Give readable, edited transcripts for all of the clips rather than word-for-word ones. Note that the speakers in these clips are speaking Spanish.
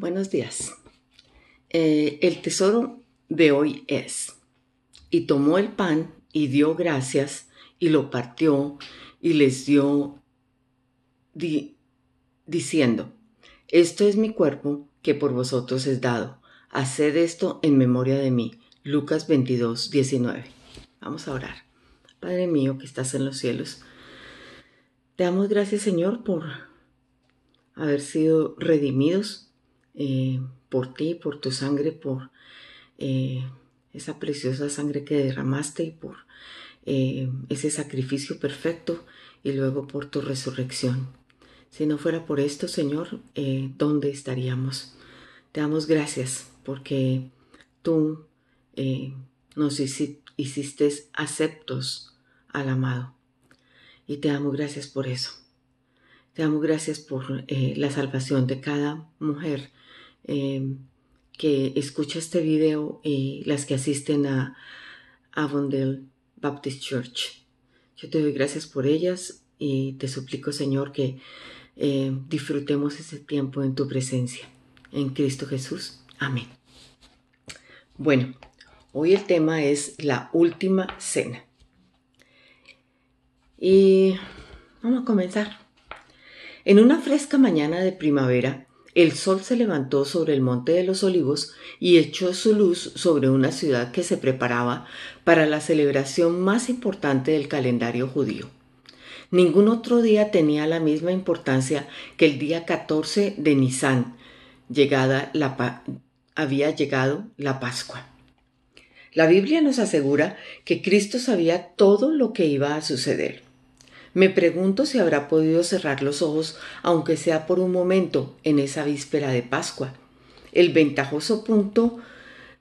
Buenos días. El tesoro de hoy es, y tomó el pan y dio gracias y lo partió y les dio diciendo, esto es mi cuerpo que por vosotros es dado. Haced esto en memoria de mí. Lucas 22:19. Vamos a orar. Padre mío que estás en los cielos, te damos gracias, Señor, por haber sido redimidos por ti, por tu sangre, por esa preciosa sangre que derramaste y por ese sacrificio perfecto y luego por tu resurrección. Si no fuera por esto, Señor, ¿dónde estaríamos? Te damos gracias porque tú nos hiciste aceptos al amado y te damos gracias por eso. Te damos gracias por la salvación de cada mujer que escucha este video y las que asisten a Avondale Baptist Church. Yo te doy gracias por ellas y te suplico, Señor, que disfrutemos ese tiempo en tu presencia. En Cristo Jesús. Amén. Bueno, hoy el tema es la última cena. Y vamos a comenzar. En una fresca mañana de primavera, el sol se levantó sobre el Monte de los Olivos y echó su luz sobre una ciudad que se preparaba para la celebración más importante del calendario judío. Ningún otro día tenía la misma importancia que el día 14 de Nisán, había llegado la Pascua. La Biblia nos asegura que Cristo sabía todo lo que iba a suceder. Me pregunto si habrá podido cerrar los ojos, aunque sea por un momento, en esa víspera de Pascua. El ventajoso punto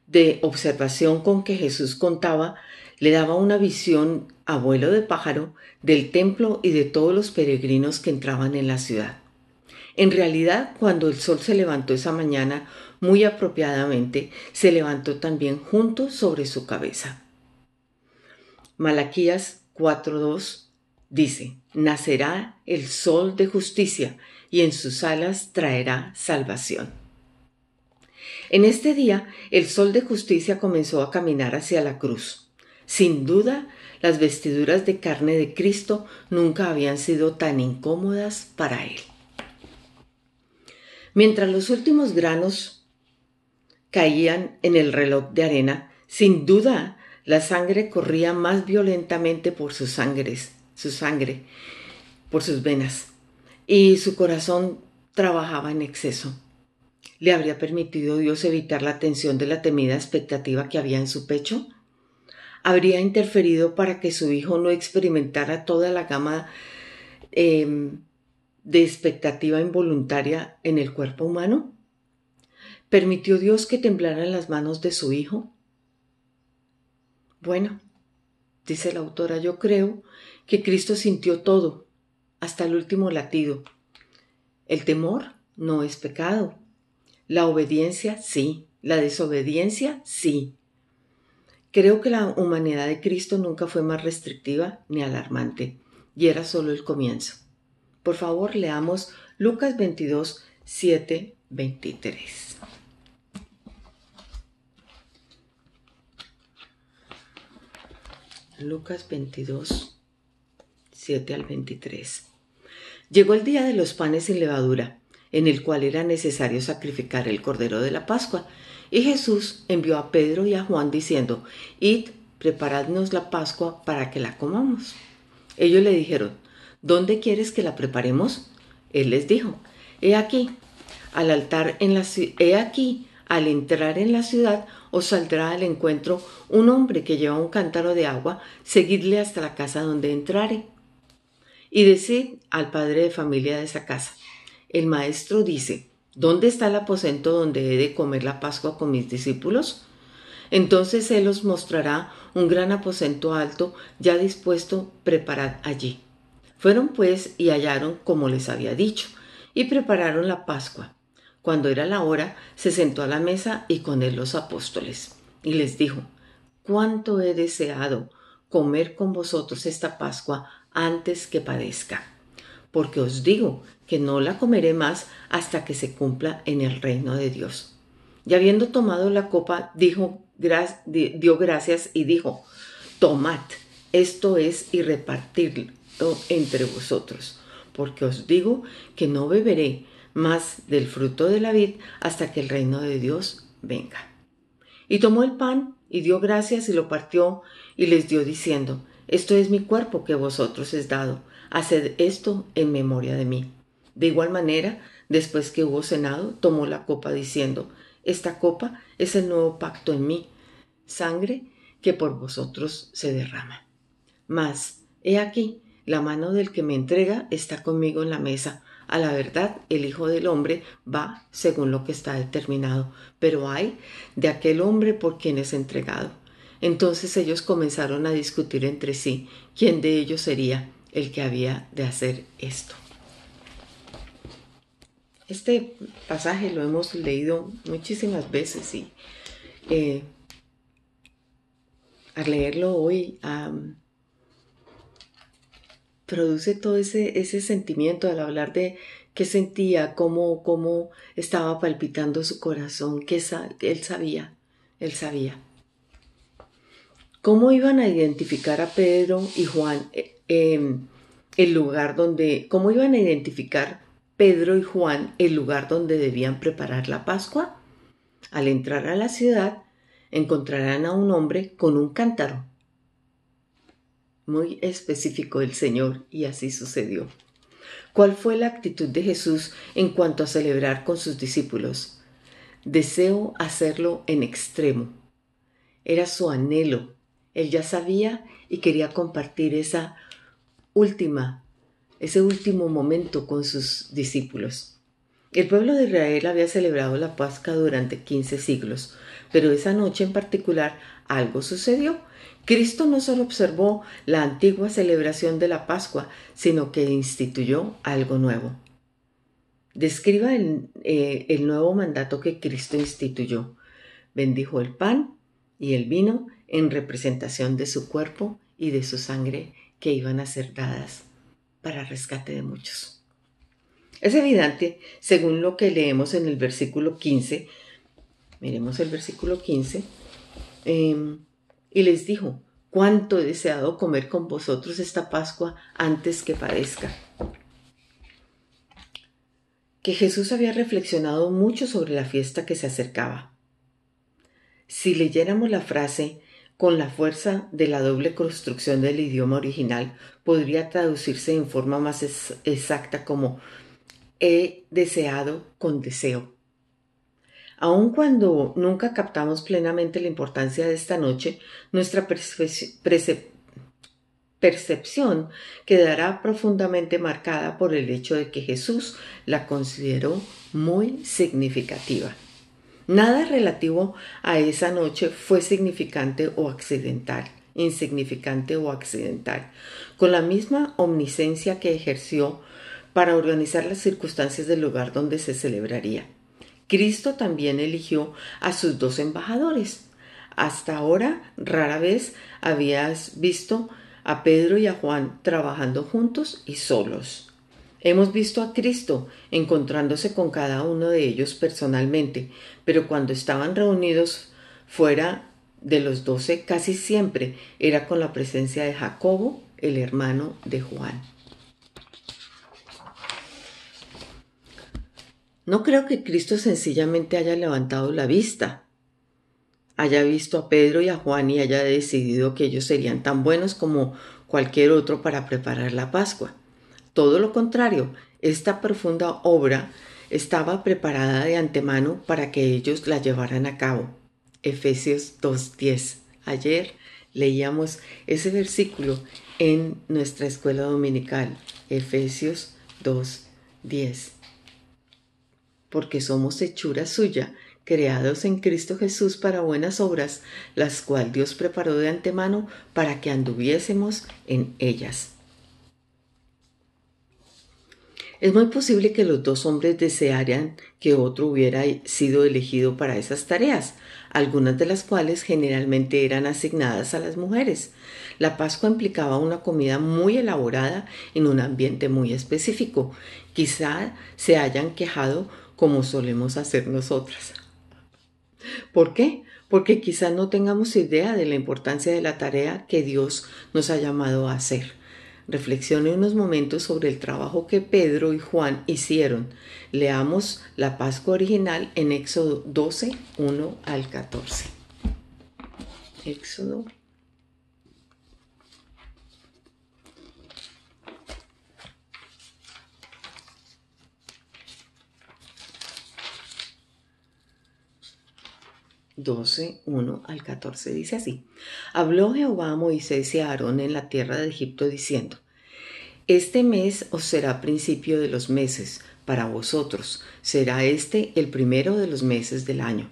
de observación con que Jesús contaba le daba una visión a vuelo de pájaro del templo y de todos los peregrinos que entraban en la ciudad. En realidad, cuando el sol se levantó esa mañana, muy apropiadamente, se levantó también junto sobre su cabeza. Malaquías 4:2 dice, nacerá el sol de justicia y en sus alas traerá salvación. En este día, el sol de justicia comenzó a caminar hacia la cruz. Sin duda, las vestiduras de carne de Cristo nunca habían sido tan incómodas para él. Mientras los últimos granos caían en el reloj de arena, sin duda la sangre corría más violentamente por su sangre, por sus venas, y su corazón trabajaba en exceso. ¿Le habría permitido Dios evitar la tensión de la temida expectativa que había en su pecho? ¿Habría interferido para que su hijo no experimentara toda la gama de expectativa involuntaria en el cuerpo humano? ¿Permitió Dios que temblaran las manos de su hijo? Bueno, dice la autora, yo creo que Cristo sintió todo, hasta el último latido. El temor no es pecado. La obediencia, sí. La desobediencia, sí. Creo que la humanidad de Cristo nunca fue más restrictiva ni alarmante, y era solo el comienzo. Por favor, leamos Lucas 22, 7, 23. Lucas 22, 7 al 23. Llegó el día de los panes sin levadura, en el cual era necesario sacrificar el cordero de la Pascua, y Jesús envió a Pedro y a Juan diciendo, id, preparadnos la Pascua para que la comamos. Ellos le dijeron, ¿dónde quieres que la preparemos? Él les dijo, he aquí, al entrar en la ciudad os saldrá al encuentro un hombre que lleva un cántaro de agua, seguidle hasta la casa donde entrare. Y decid al padre de familia de esa casa, el maestro dice, ¿dónde está el aposento donde he de comer la Pascua con mis discípulos? Entonces él os mostrará un gran aposento alto, ya dispuesto, preparad allí. Fueron pues y hallaron como les había dicho, y prepararon la Pascua. Cuando era la hora, se sentó a la mesa y con él los apóstoles. Y les dijo, cuánto he deseado comer con vosotros esta Pascua antes que padezca, porque os digo que no la comeré más hasta que se cumpla en el reino de Dios. Y habiendo tomado la copa, dio gracias y dijo: tomad, esto es, y repartidlo entre vosotros, porque os digo que no beberé más del fruto de la vid hasta que el reino de Dios venga. Y tomó el pan y dio gracias y lo partió y les dio diciendo: esto es mi cuerpo que vosotros es dado, haced esto en memoria de mí. De igual manera, después que hubo cenado, tomó la copa diciendo: esta copa es el nuevo pacto en mi sangre que por vosotros se derrama. Mas, he aquí, la mano del que me entrega está conmigo en la mesa. A la verdad, el Hijo del Hombre va según lo que está determinado, pero ay de aquel hombre por quien es entregado. Entonces ellos comenzaron a discutir entre sí quién de ellos sería el que había de hacer esto. Este pasaje lo hemos leído muchísimas veces y al leerlo hoy produce todo ese sentimiento al hablar de qué sentía, cómo estaba palpitando su corazón, que él sabía. ¿Cómo iban a identificar a Pedro y Juan cómo iban a identificar Pedro y Juan el lugar donde debían preparar la Pascua? Al entrar a la ciudad, encontrarán a un hombre con un cántaro. Muy específico el Señor, y así sucedió. ¿Cuál fue la actitud de Jesús en cuanto a celebrar con sus discípulos? Deseo hacerlo en extremo. Era su anhelo. Él ya sabía y quería compartir ese último momento con sus discípulos. El pueblo de Israel había celebrado la Pascua durante 15 siglos, pero esa noche en particular algo sucedió. Cristo no solo observó la antigua celebración de la Pascua, sino que instituyó algo nuevo. Describa el nuevo mandato que Cristo instituyó. Bendijo el pan y el vino en representación de su cuerpo y de su sangre que iban a ser dadas para rescate de muchos. Es evidente, según lo que leemos en el versículo 15, miremos el versículo 15, y les dijo: cuánto he deseado comer con vosotros esta Pascua antes que parezca. Que Jesús había reflexionado mucho sobre la fiesta que se acercaba. Si leyéramos la frase con la fuerza de la doble construcción del idioma original, podría traducirse en forma más exacta como: he deseado con deseo. Aun cuando nunca captamos plenamente la importancia de esta noche, nuestra percepción quedará profundamente marcada por el hecho de que Jesús la consideró muy significativa. Nada relativo a esa noche fue insignificante o accidental. Con la misma omnisciencia que ejerció para organizar las circunstancias del lugar donde se celebraría, Cristo también eligió a sus 2 embajadores. Hasta ahora rara vez habías visto a Pedro y a Juan trabajando juntos y solos. Hemos visto a Cristo encontrándose con cada uno de ellos personalmente, pero cuando estaban reunidos fuera de los 12, casi siempre era con la presencia de Jacobo, el hermano de Juan. No creo que Cristo sencillamente haya levantado la vista, haya visto a Pedro y a Juan y haya decidido que ellos serían tan buenos como cualquier otro para preparar la Pascua. Todo lo contrario, esta profunda obra estaba preparada de antemano para que ellos la llevaran a cabo. Efesios 2:10. Ayer leíamos ese versículo en nuestra escuela dominical, Efesios 2:10. Porque somos hechura suya, creados en Cristo Jesús para buenas obras, las cuales Dios preparó de antemano para que anduviésemos en ellas. Es muy posible que los dos hombres desearan que otro hubiera sido elegido para esas tareas, algunas de las cuales generalmente eran asignadas a las mujeres. La Pascua implicaba una comida muy elaborada en un ambiente muy específico. Quizá se hayan quejado como solemos hacer nosotras. ¿Por qué? Porque quizá no tengamos idea de la importancia de la tarea que Dios nos ha llamado a hacer. Reflexione unos momentos sobre el trabajo que Pedro y Juan hicieron. Leamos la Pascua original en Éxodo 12, 1 al 14. Éxodo 12, 1 al 14 dice así: Habló Jehová a Moisés y a Aarón en la tierra de Egipto diciendo: Este mes os será principio de los meses para vosotros, será este el primero de los meses del año.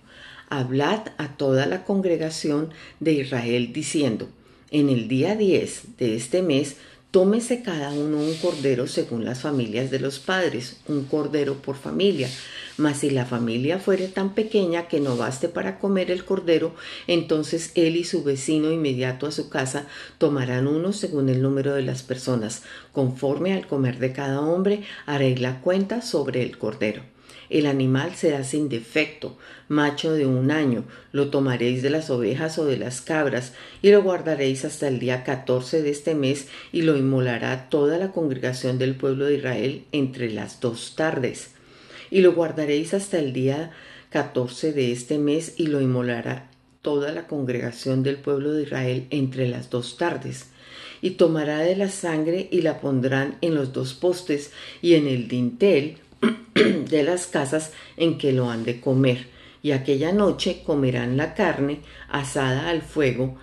Hablad a toda la congregación de Israel diciendo: En el día 10 de este mes tómese cada uno un cordero según las familias de los padres, un cordero por familia. Mas si la familia fuere tan pequeña que no baste para comer el cordero, entonces él y su vecino inmediato a su casa tomarán uno según el número de las personas. Conforme al comer de cada hombre, haréis la cuenta sobre el cordero. El animal será sin defecto, macho de 1 año. Lo tomaréis de las ovejas o de las cabras, y lo guardaréis hasta el día 14 de este mes, y lo inmolará toda la congregación del pueblo de Israel entre las 2 tardes. Y lo guardaréis hasta el día 14 de este mes, y lo inmolará toda la congregación del pueblo de Israel entre las 2 tardes. Y tomará de la sangre y la pondrán en los 2 postes y en el dintel de las casas en que lo han de comer. Y aquella noche comerán la carne asada al fuego,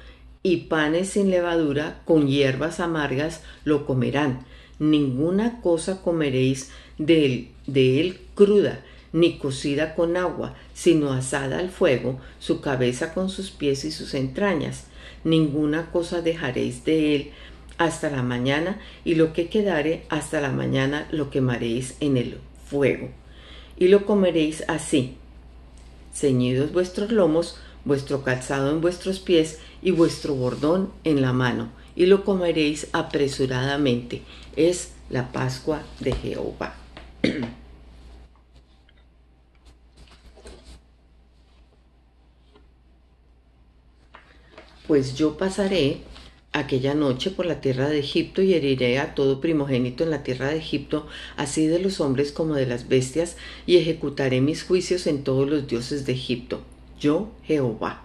y panes sin levadura con hierbas amargas lo comerán. Ninguna cosa comeréis de él cruda, ni cocida con agua, sino asada al fuego, su cabeza con sus pies y sus entrañas. Ninguna cosa dejaréis de él hasta la mañana, y lo que quedare hasta la mañana lo quemaréis en el fuego. Y lo comeréis así: ceñidos vuestros lomos, vuestro calzado en vuestros pies y vuestro bordón en la mano, y lo comeréis apresuradamente. Es la Pascua de Jehová. Pues yo pasaré aquella noche por la tierra de Egipto y heriré a todo primogénito en la tierra de Egipto, así de los hombres como de las bestias, y ejecutaré mis juicios en todos los dioses de Egipto. Yo, Jehová.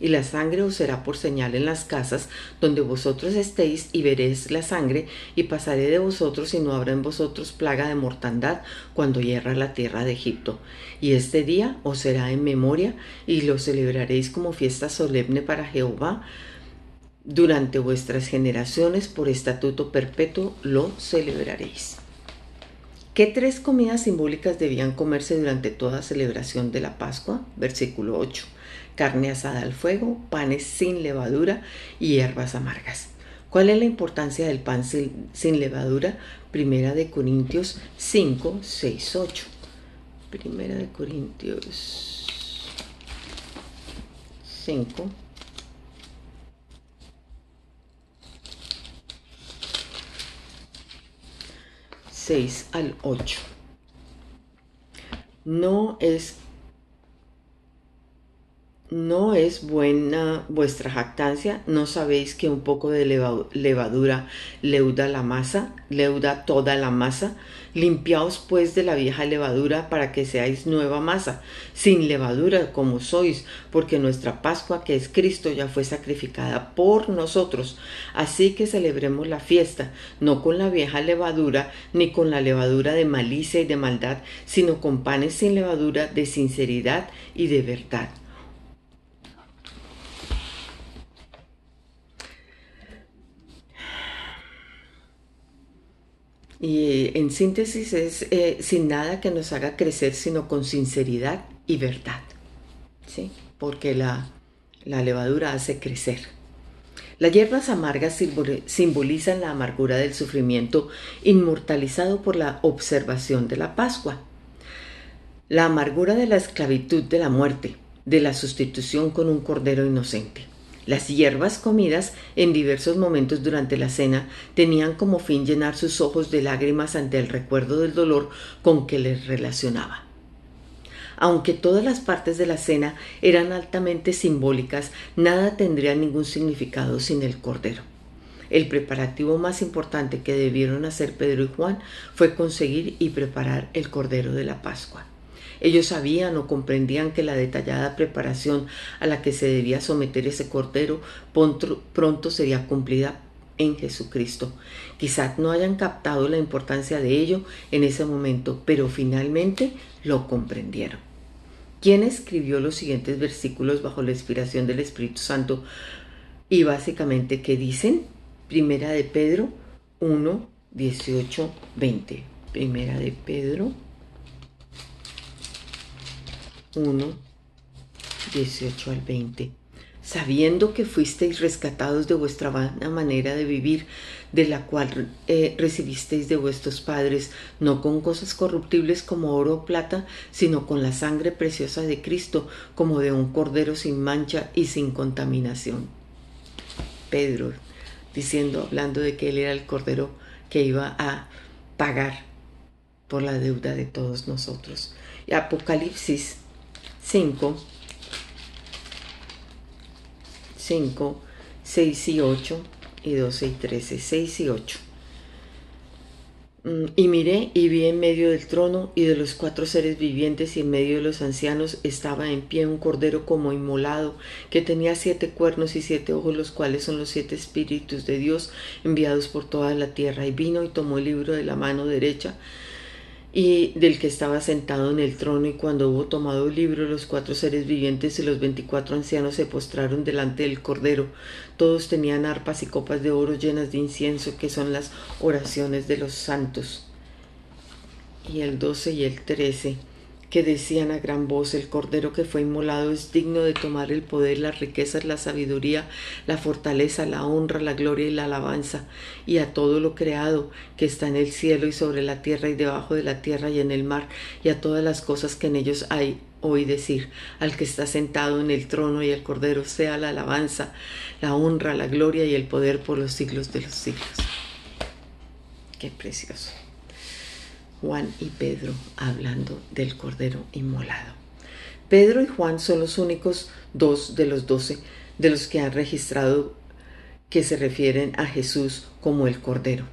Y la sangre os será por señal en las casas donde vosotros estéis, y veréis la sangre, y pasaré de vosotros, y no habrá en vosotros plaga de mortandad cuando hierra la tierra de Egipto. Y este día os será en memoria, y lo celebraréis como fiesta solemne para Jehová. Durante vuestras generaciones, por estatuto perpetuo, lo celebraréis. ¿Qué 3 comidas simbólicas debían comerse durante toda celebración de la Pascua? Versículo 8. Carne asada al fuego, panes sin levadura y hierbas amargas. ¿Cuál es la importancia del pan sin levadura? Primera de Corintios 5, 6, 8. Primera de Corintios 5, 6 al 8. No es buena vuestra jactancia. ¿No sabéis que un poco de levadura leuda toda la masa? Limpiaos pues de la vieja levadura para que seáis nueva masa, sin levadura como sois, porque nuestra Pascua, que es Cristo, ya fue sacrificada por nosotros. Así que celebremos la fiesta, no con la vieja levadura, ni con la levadura de malicia y de maldad, sino con panes sin levadura de sinceridad y de verdad. Y en síntesis es sin nada que nos haga crecer, sino con sinceridad y verdad, ¿sí? Porque la levadura hace crecer. Las hierbas amargas simbolizan la amargura del sufrimiento inmortalizado por la observación de la Pascua, la amargura de la esclavitud de la muerte, de la sustitución con un cordero inocente. Las hierbas comidas en diversos momentos durante la cena tenían como fin llenar sus ojos de lágrimas ante el recuerdo del dolor con que les relacionaba. Aunque todas las partes de la cena eran altamente simbólicas, nada tendría ningún significado sin el cordero. El preparativo más importante que debieron hacer Pedro y Juan fue conseguir y preparar el cordero de la Pascua. Ellos sabían o comprendían que la detallada preparación a la que se debía someter ese cordero pronto sería cumplida en Jesucristo. Quizás no hayan captado la importancia de ello en ese momento, pero finalmente lo comprendieron. ¿Quién escribió los siguientes versículos bajo la inspiración del Espíritu Santo? Y básicamente, ¿qué dicen? Primera de Pedro 1, 18, 20. Primera de Pedro 1, 18 al 20. Sabiendo que fuisteis rescatados de vuestra vana manera de vivir, de la cual recibisteis de vuestros padres, no con cosas corruptibles como oro o plata, sino con la sangre preciosa de Cristo, como de un cordero sin mancha y sin contaminación. Pedro hablando de que él era el cordero que iba a pagar por la deuda de todos nosotros. Y Apocalipsis 5, 6 y 8 y 12 y 13, 6 y 8. Y miré y vi en medio del trono y de los 4 seres vivientes y en medio de los ancianos estaba en pie un cordero como inmolado, que tenía 7 cuernos y 7 ojos, los cuales son los 7 espíritus de Dios enviados por toda la tierra. Y vino y tomó el libro de la mano derecha y del que estaba sentado en el trono, y cuando hubo tomado el libro, los 4 seres vivientes y los 24 ancianos se postraron delante del cordero. Todos tenían arpas y copas de oro llenas de incienso, que son las oraciones de los santos. Y el 12 y el 13, que decían a gran voz: el cordero que fue inmolado es digno de tomar el poder, las riquezas, la sabiduría, la fortaleza, la honra, la gloria y la alabanza. Y a todo lo creado que está en el cielo y sobre la tierra y debajo de la tierra y en el mar, y a todas las cosas que en ellos hay, oí decir: al que está sentado en el trono y al cordero sea la alabanza, la honra, la gloria y el poder por los siglos de los siglos. Qué precioso. Juan y Pedro hablando del cordero inmolado. Pedro y Juan son los únicos 2 de los 12 de los que han registrado que se refieren a Jesús como el cordero.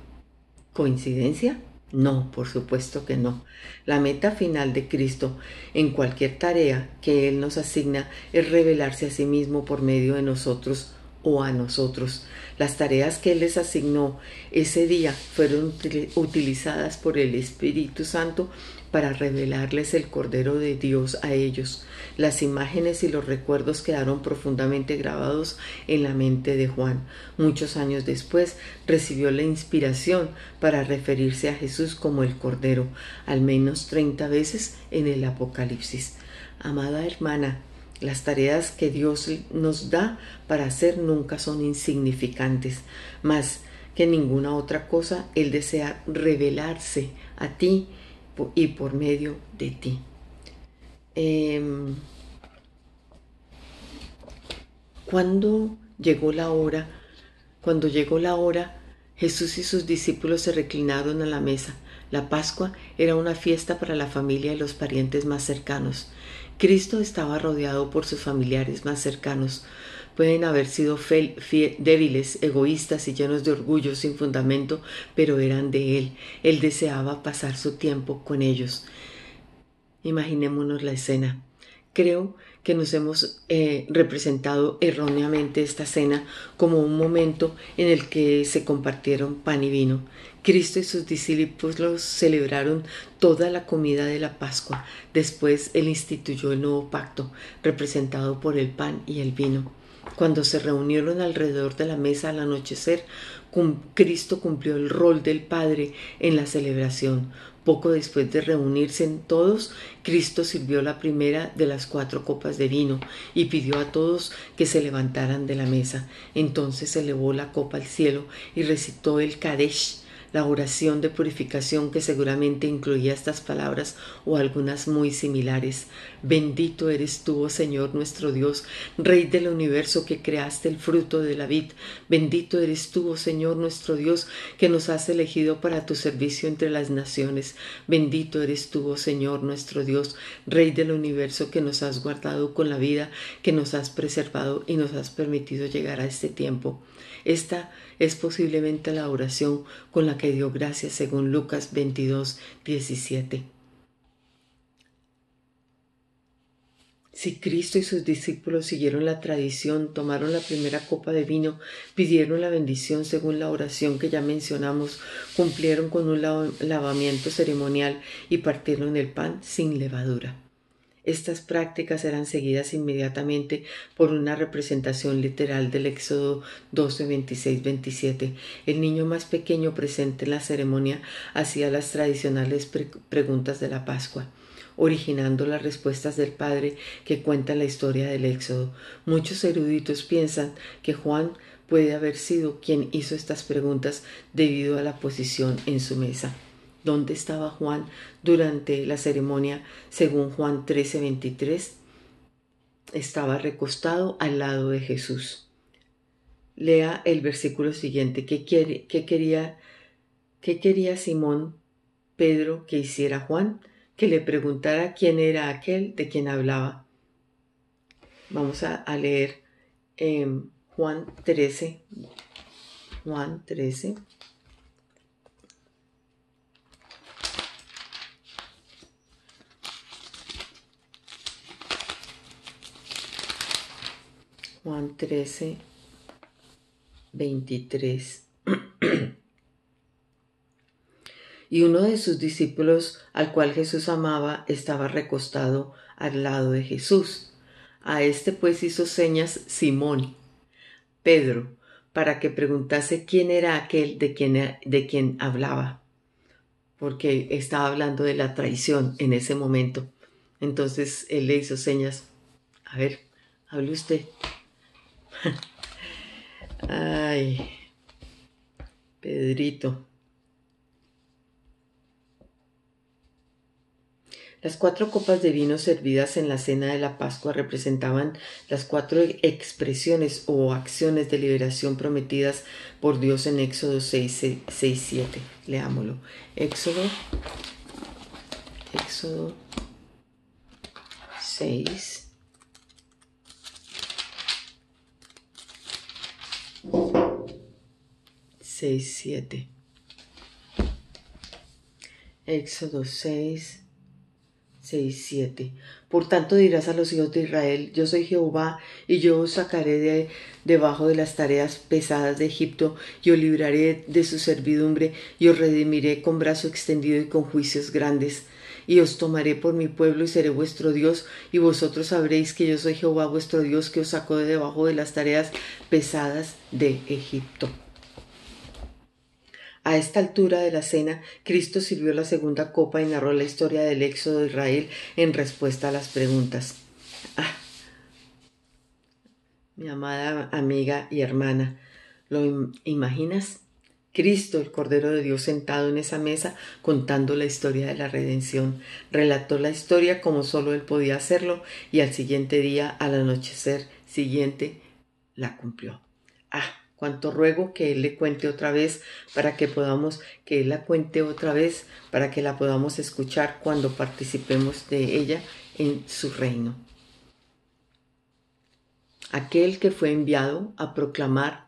¿Coincidencia? No, por supuesto que no. La meta final de Cristo en cualquier tarea que Él nos asigna es revelarse a sí mismo por medio de nosotros o a nosotros. Las tareas que Él les asignó ese día fueron utilizadas por el Espíritu Santo para revelarles el Cordero de Dios a ellos. Las imágenes y los recuerdos quedaron profundamente grabados en la mente de Juan. Muchos años después recibió la inspiración para referirse a Jesús como el Cordero, al menos 30 veces en el Apocalipsis. Amada hermana, las tareas que Dios nos da para hacer nunca son insignificantes. Más que ninguna otra cosa, Él desea revelarse a ti y por medio de ti. Cuando llegó la hora, Jesús y sus discípulos se reclinaron a la mesa. La Pascua era una fiesta para la familia y los parientes más cercanos. Cristo estaba rodeado por sus familiares más cercanos. Pueden haber sido débiles, egoístas y llenos de orgullo sin fundamento, pero eran de Él. Él deseaba pasar su tiempo con ellos. Imaginémonos la escena. Creo que nos hemos representado erróneamente esta cena como un momento en el que se compartieron pan y vino. Cristo y sus discípulos celebraron toda la comida de la Pascua. Después Él instituyó el nuevo pacto, representado por el pan y el vino. Cuando se reunieron alrededor de la mesa al anochecer, Cristo cumplió el rol del Padre en la celebración. Poco después de reunirse en todos, Cristo sirvió la primera de las 4 copas de vino y pidió a todos que se levantaran de la mesa. Entonces elevó la copa al cielo y recitó el Kadesh, la oración de purificación que seguramente incluía estas palabras o algunas muy similares. Bendito eres tú, oh Señor nuestro Dios, Rey del universo que creaste el fruto de la vid. Bendito eres tú, oh Señor nuestro Dios, que nos has elegido para tu servicio entre las naciones. Bendito eres tú, oh Señor nuestro Dios, Rey del universo que nos has guardado con la vida, que nos has preservado y nos has permitido llegar a este tiempo. Esta es posiblemente la oración con la que dio gracias según Lucas 22:17. Si Cristo y sus discípulos siguieron la tradición, tomaron la primera copa de vino, pidieron la bendición según la oración que ya mencionamos, cumplieron con un lavamiento ceremonial y partieron el pan sin levadura. Estas prácticas eran seguidas inmediatamente por una representación literal del Éxodo 12:26-27. El niño más pequeño presente en la ceremonia hacía las tradicionales preguntas de la Pascua, originando las respuestas del padre que cuenta la historia del Éxodo. Muchos eruditos piensan que Juan puede haber sido quien hizo estas preguntas debido a la posición en su mesa. ¿Dónde estaba Juan durante la ceremonia? Según Juan 13:23, estaba recostado al lado de Jesús. Lea el versículo siguiente. ¿Qué quería Simón Pedro que hiciera Juan? Que le preguntara quién era aquel de quien hablaba. Vamos a leer Juan 13. Juan 13. Juan 13:23. Y uno de sus discípulos, al cual Jesús amaba, estaba recostado al lado de Jesús. A este pues hizo señas Simón, Pedro, para que preguntase quién era aquel de quien hablaba, porque estaba hablando de la traición en ese momento. Entonces él le hizo señas. A ver, hable usted. Ay, Pedrito. Las 4 copas de vino servidas en la cena de la Pascua representaban las 4 expresiones o acciones de liberación prometidas por Dios en Éxodo 6:7. Leámoslo. Éxodo 6. 6:7. Éxodo 6:7. Por tanto dirás a los hijos de Israel: yo soy Jehová, y yo os sacaré de debajo de las tareas pesadas de Egipto, y os libraré de su servidumbre, y os redimiré con brazo extendido y con juicios grandes. Y os tomaré por mi pueblo y seré vuestro Dios, y vosotros sabréis que yo soy Jehová vuestro Dios, que os sacó de debajo de las tareas pesadas de Egipto. A esta altura de la cena, Cristo sirvió la segunda copa y narró la historia del éxodo de Israel en respuesta a las preguntas. Mi amada amiga y hermana, ¿lo imaginas? Cristo, el Cordero de Dios, sentado en esa mesa contando la historia de la redención. Relató la historia como solo él podía hacerlo y al siguiente día, al anochecer siguiente, la cumplió. Cuánto ruego que Él le cuente otra vez que Él la cuente otra vez para que la podamos escuchar cuando participemos de ella en su reino. Aquel que fue enviado a proclamar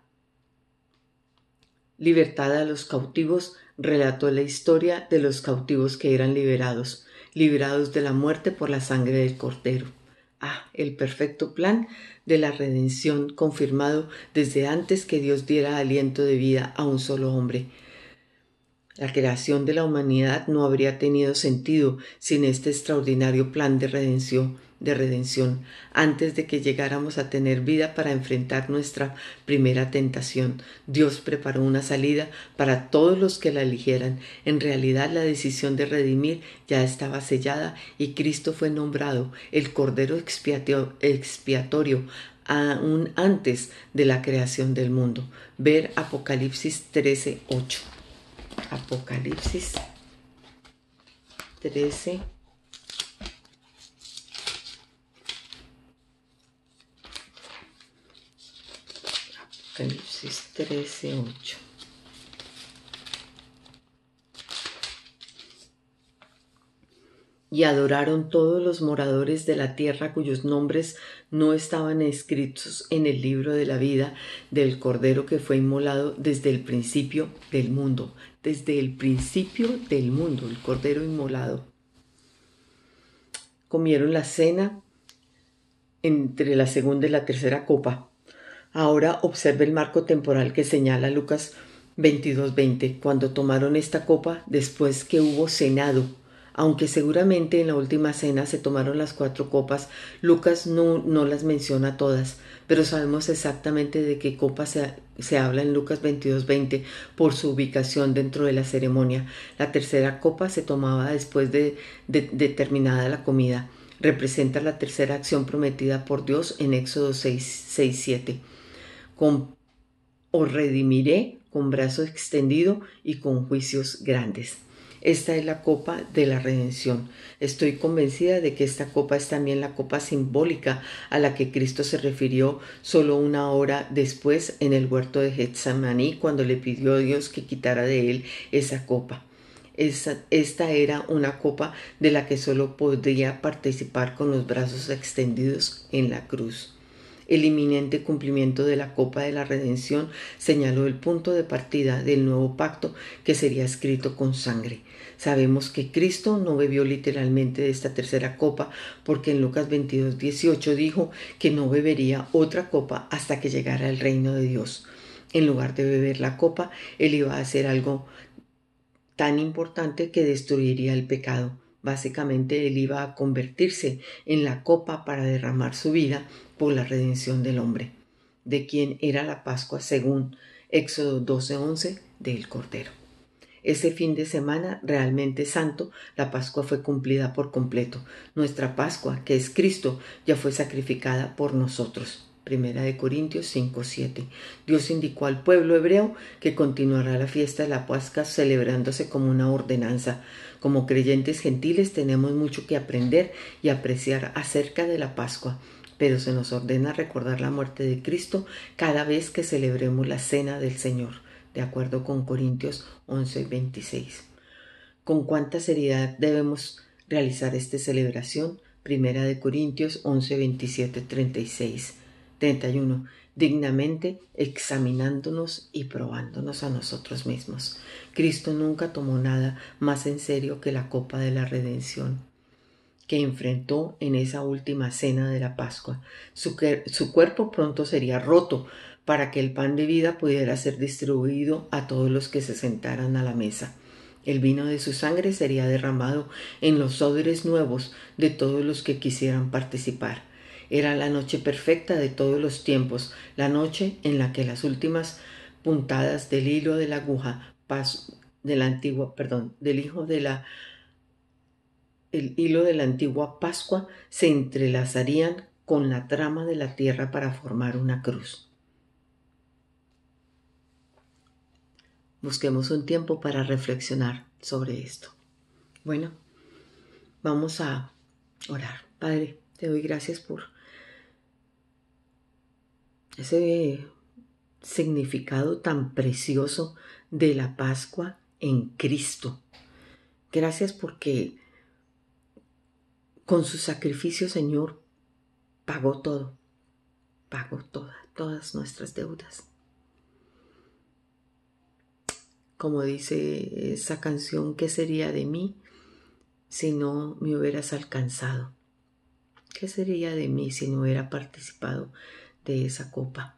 libertad a los cautivos relató la historia de los cautivos que eran liberados de la muerte por la sangre del Cordero. El perfecto plan de la redención confirmado desde antes que Dios diera aliento de vida a un solo hombre. La creación de la humanidad no habría tenido sentido sin este extraordinario plan de redención de redención antes de que llegáramos a tener vida para enfrentar nuestra primera tentación. Dios preparó una salida para todos los que la eligieran. En realidad, la decisión de redimir ya estaba sellada y Cristo fue nombrado el Cordero expiatorio aún antes de la creación del mundo. Ver Apocalipsis 13:8. Apocalipsis 13. Apocalipsis 13:8. Y adoraron todos los moradores de la tierra cuyos nombres no estaban escritos en el libro de la vida del Cordero que fue inmolado desde el principio del mundo. Desde el principio del mundo, el Cordero inmolado. Comieron la cena entre la segunda y la tercera copa. Ahora observe el marco temporal que señala Lucas 22:20, cuando tomaron esta copa después que hubo cenado. Aunque seguramente en la última cena se tomaron las 4 copas, Lucas no las menciona todas, pero sabemos exactamente de qué copa se habla en Lucas 22:20 por su ubicación dentro de la ceremonia. La tercera copa se tomaba después de terminada la comida. Representa la tercera acción prometida por Dios en Éxodo 6:7. Os redimiré con brazo extendido y con juicios grandes. Esta es la copa de la redención. Estoy convencida de que esta copa es también la copa simbólica a la que Cristo se refirió solo una hora después en el huerto de Getsemaní, cuando le pidió a Dios que quitara de él esa copa. Esta era una copa de la que solo podría participar con los brazos extendidos en la cruz. El inminente cumplimiento de la copa de la redención señaló el punto de partida del nuevo pacto que sería escrito con sangre. Sabemos que Cristo no bebió literalmente de esta tercera copa porque en Lucas 22:18 dijo que no bebería otra copa hasta que llegara el reino de Dios. En lugar de beber la copa, él iba a hacer algo tan importante que destruiría el pecado. Básicamente él iba a convertirse en la copa para derramar su vida por la redención del hombre, de quien era la Pascua según Éxodo 12:11 del Cordero. Ese fin de semana realmente santo, la Pascua fue cumplida por completo. Nuestra Pascua, que es Cristo, ya fue sacrificada por nosotros. Primera de Corintios 5:7. Dios indicó al pueblo hebreo que continuará la fiesta de la Pascua celebrándose como una ordenanza. Como creyentes gentiles tenemos mucho que aprender y apreciar acerca de la Pascua, pero se nos ordena recordar la muerte de Cristo cada vez que celebremos la cena del Señor, de acuerdo con Corintios 11:26. ¿Con cuánta seriedad debemos realizar esta celebración? Primera de Corintios 11:27, 31. Dignamente examinándonos y probándonos a nosotros mismos. Cristo nunca tomó nada más en serio que la copa de la redención que enfrentó en esa última cena de la Pascua. Su cuerpo pronto sería roto para que el pan de vida pudiera ser distribuido a todos los que se sentaran a la mesa. El vino de su sangre sería derramado en los odres nuevos de todos los que quisieran participar. Era la noche perfecta de todos los tiempos, la noche en la que las últimas puntadas del hilo de la aguja el hilo de la antigua Pascua se entrelazarían con la trama de la tierra para formar una cruz. Busquemos un tiempo para reflexionar sobre esto. Bueno, vamos a orar. Padre, te doy gracias por ese significado tan precioso de la Pascua en Cristo. Gracias porque con su sacrificio, Señor, pagó todo, pagó todas nuestras deudas. Como dice esa canción, ¿qué sería de mí si no me hubieras alcanzado? ¿Qué sería de mí si no hubiera participado de esa copa,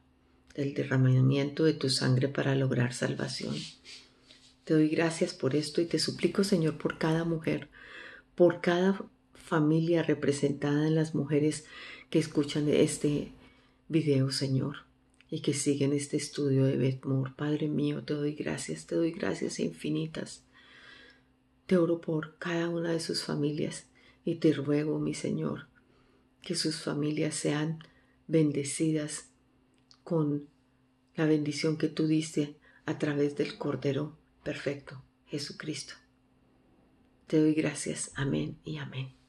del derramamiento de tu sangre para lograr salvación? Te doy gracias por esto y te suplico, Señor, por cada mujer, por cada familia representada en las mujeres que escuchan este video, Señor, y que siguen este estudio de Beth Moore. Padre mío, te doy gracias infinitas. Te oro por cada una de sus familias y te ruego, mi Señor, que sus familias sean bendecidas con la bendición que tú diste a través del Cordero perfecto, Jesucristo. Te doy gracias. Amén y amén.